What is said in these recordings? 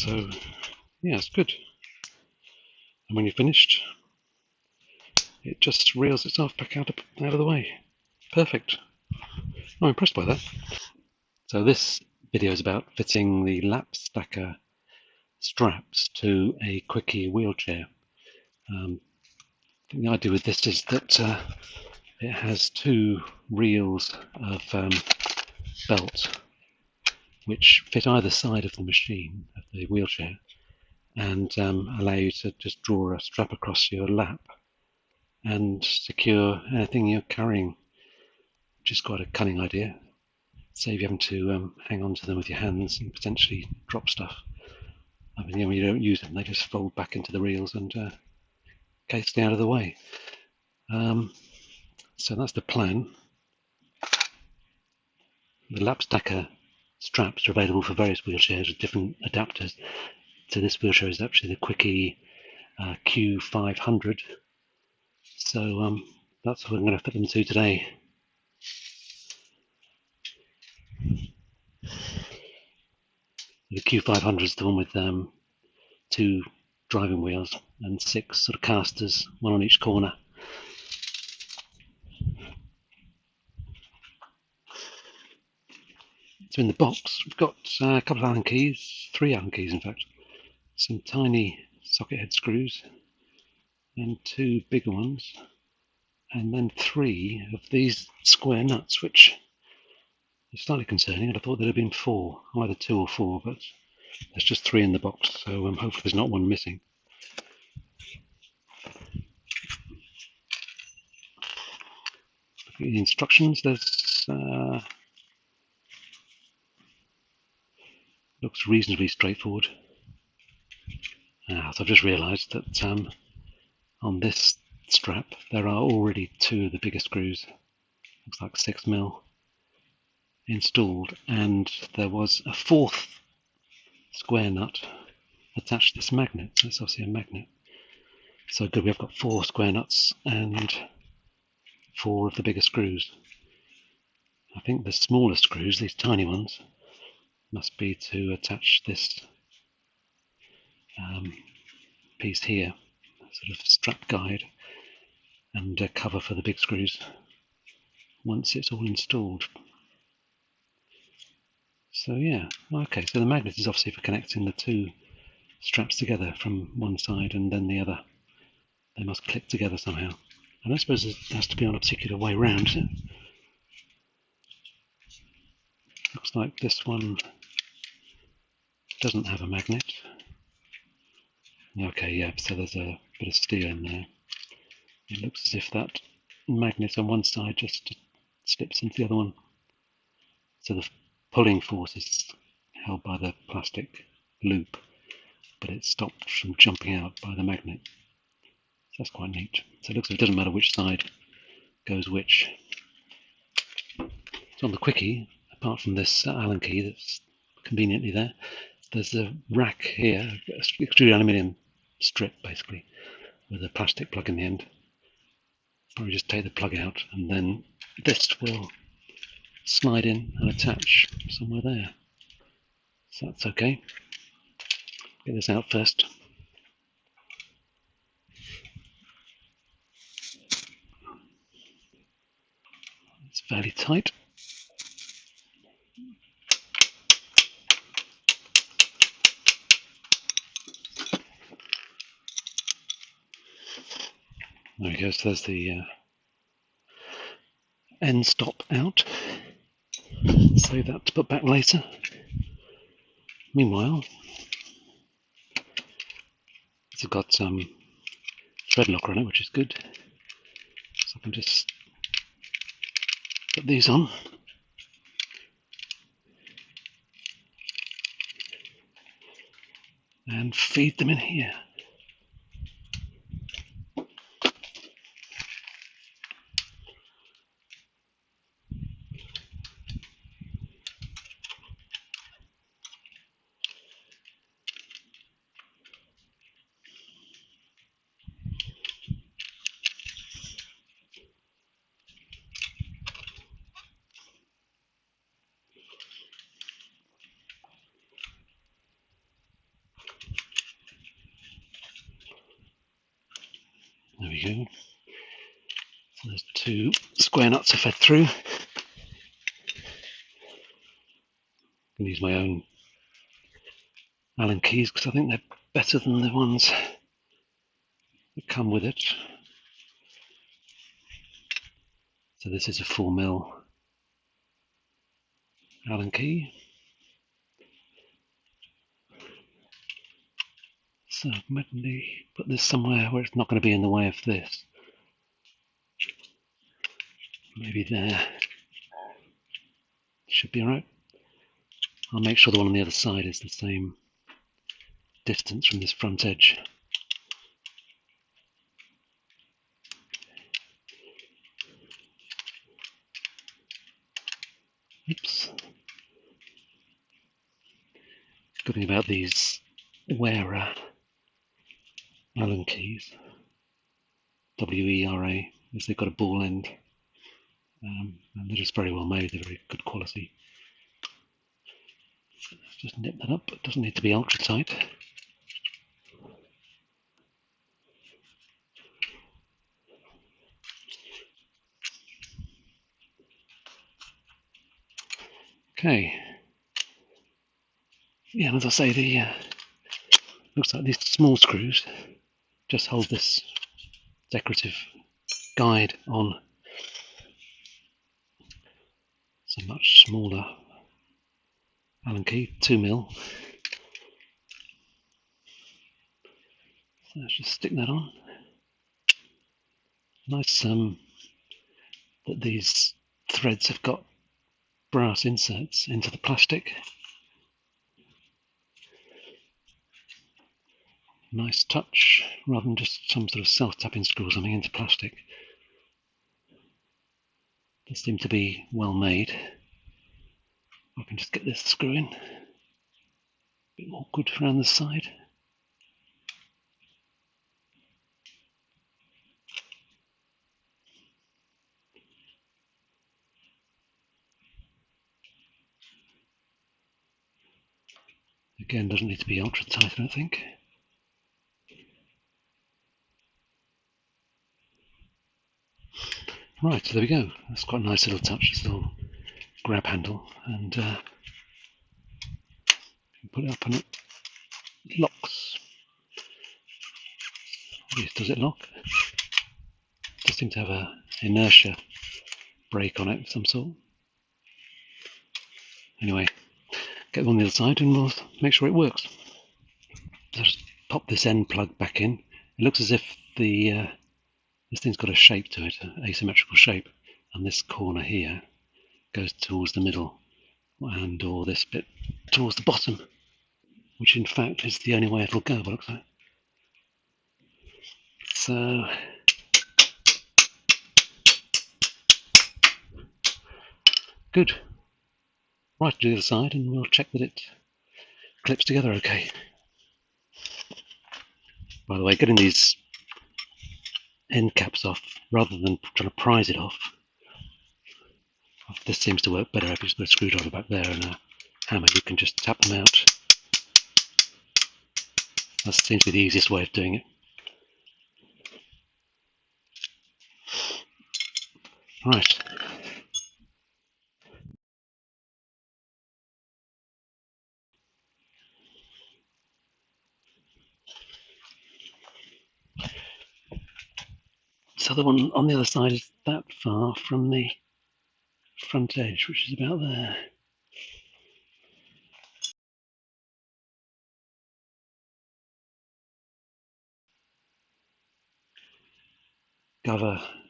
So yeah, it's good. And when you're finished, it just reels itself back out of the way. Perfect. I'm impressed by that. So this video is about fitting the Lapstacker straps to a Quickie wheelchair. The idea with this is that it has two reels of belt which fit either side of the machine, of the wheelchair, and allow you to just draw a strap across your lap and secure anything you're carrying, which is quite a cunning idea. Save you having to hang on to them with your hands and potentially drop stuff. I mean, when you don't use them, they just fold back into the reels and stay out of the way. So that's the plan. The Lapstacker straps are available for various wheelchairs with different adapters. So this wheelchair is actually the Quickie Q500. So that's what I'm going to fit them to today. The Q500 is the one with two driving wheels and 6 sort of casters, one on each corner. So in the box, we've got a couple of Allen keys, 3 Allen keys in fact, some tiny socket head screws, and 2 bigger ones, and then 3 of these square nuts, which is slightly concerning. I'd have thought there'd have been 4, either 2 or 4, but there's just 3 in the box, so hopefully there's not one missing. Looking at the instructions, there's looks reasonably straightforward. So I've just realised that on this strap there are already 2 of the bigger screws, looks like 6mm, installed, and there was a 4th square nut attached to this magnet. So it's obviously a magnet. So good, we've got 4 square nuts and 4 of the bigger screws. I think the smaller screws, these tiny ones, must be to attach this piece here, sort of strap guide, and cover for the big screws once it's all installed. So yeah, okay, so the magnet is obviously for connecting the 2 straps together from one side and then the other. They must click together somehow. And I suppose it has to be on a particular way round. Looks like this one doesn't have a magnet. Okay, yeah, so there's a bit of steel in there. It looks as if that magnet on one side just slips into the other one. So the pulling force is held by the plastic loop, but it's stopped from jumping out by the magnet. So that's quite neat. So it looks like it doesn't matter which side goes which. So on the Quickie, apart from this Allen key that's conveniently there, there's a rack here, extruded aluminium strip basically, with a plastic plug in the end. Probably just take the plug out, and then this will slide in and attach somewhere there. So that's okay. Get this out first. It's fairly tight. There we go, so there's the end stop out. Save that to put back later. Meanwhile, it's got some thread locker on it, which is good. So I can just put these on. And feed them in here. you go. So there's 2 square nuts are fed through. I can use my own Allen keys because I think they're better than the ones that come with it. So this is a 4mm Allen key. So maybe put this somewhere where it's not going to be in the way of this. Maybe there. Should be alright. I'll make sure the one on the other side is the same distance from this front edge. Oops. Good thing about these Wera Allen keys, W-E-R-A, is they've got a ball end, and they're just very well made. They're very good quality. So let's just nip that up. It doesn't need to be ultra tight. Okay. Yeah, and as I say, the looks like these small screws just hold this decorative guide on. It's a much smaller Allen key, 2mm. So let's just stick that on. Nice that these threads have got brass inserts into the plastic. Nice touch, rather than just some sort of self-tapping screw or something into plastic. They seem to be well made. I can just get this screw in. A bit awkward around the side. Again, doesn't need to be ultra tight, I don't think. Right, so there we go. That's quite a nice little touch, this little grab handle, and put it up and it locks. Does it lock? It does seem to have an inertia brake on it of some sort. Anyway, get it on the other side and we'll make sure it works. So just pop this end plug back in. It looks as if the this thing's got a shape to it, an asymmetrical shape, and this corner here goes towards the middle, and or this bit towards the bottom, which in fact is the only way it'll go, looks like. So good. Right to the other side, and we'll check that it clips together okay. By the way, getting these end caps off rather than trying to prise it off, this seems to work better if you just put a screwdriver back there and a hammer. You can just tap them out. That seems to be the easiest way of doing it. Right. So the one on the other side is that far from the front edge, which is about there.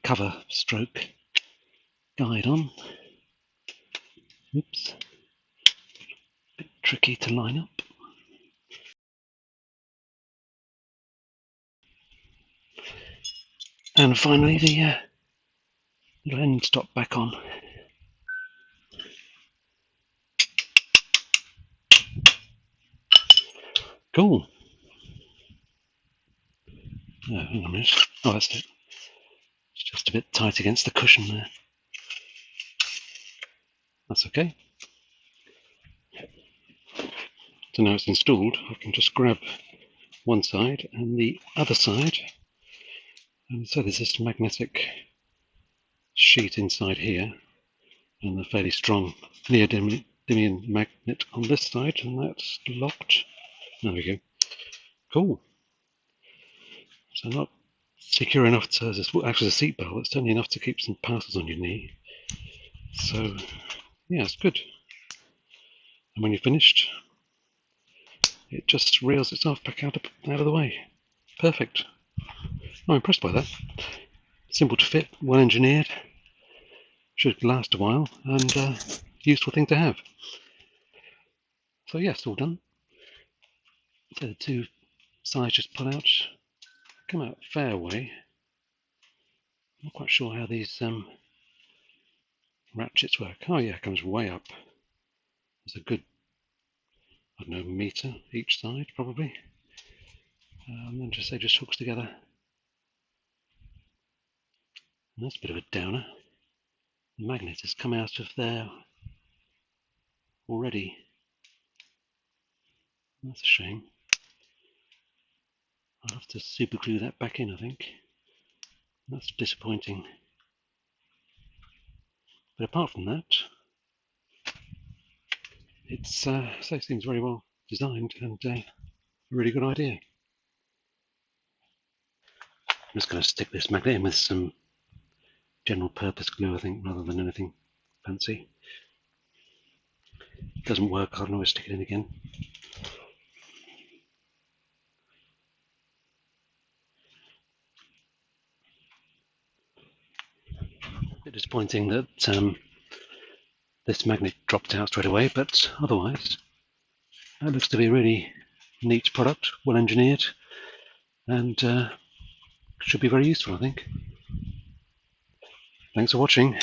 Cover stroke guide on. Oops. Bit tricky to line up. And finally the little end stop back on. Cool. Oh, hang on a minute. Oh, that's it. It's just a bit tight against the cushion there. That's okay. So now it's installed, I can just grab one side and the other side And so there's this magnetic sheet inside here, and a fairly strong neodymium magnet on this side, and that's locked. There we go. Cool. So not secure enough to act as a seatbelt, but certainly enough to keep some parcels on your knee. So yeah, it's good. And when you're finished, it just reels itself back out of the way. Perfect. I'm impressed by that. Simple to fit, well engineered, should last a while, and useful thing to have. So yes, all done. So the two sides just pull out, come out fair way. Not quite sure how these ratchets work. Oh yeah, it comes way up. There's a good, I don't know, meter each side probably. And then they just hooks together. And that's a bit of a downer. The magnet has come out of there already. That's a shame. I'll have to super glue that back in, I think. That's disappointing. But apart from that, it seems very well designed and a really good idea. I'm just going to stick this magnet in with some general purpose glue, I think, rather than anything fancy. If it doesn't work, I can always stick it in again. A bit disappointing that this magnet dropped out straight away, but otherwise, that looks to be a really neat product, well engineered, and should be very useful, I think. Thanks for watching.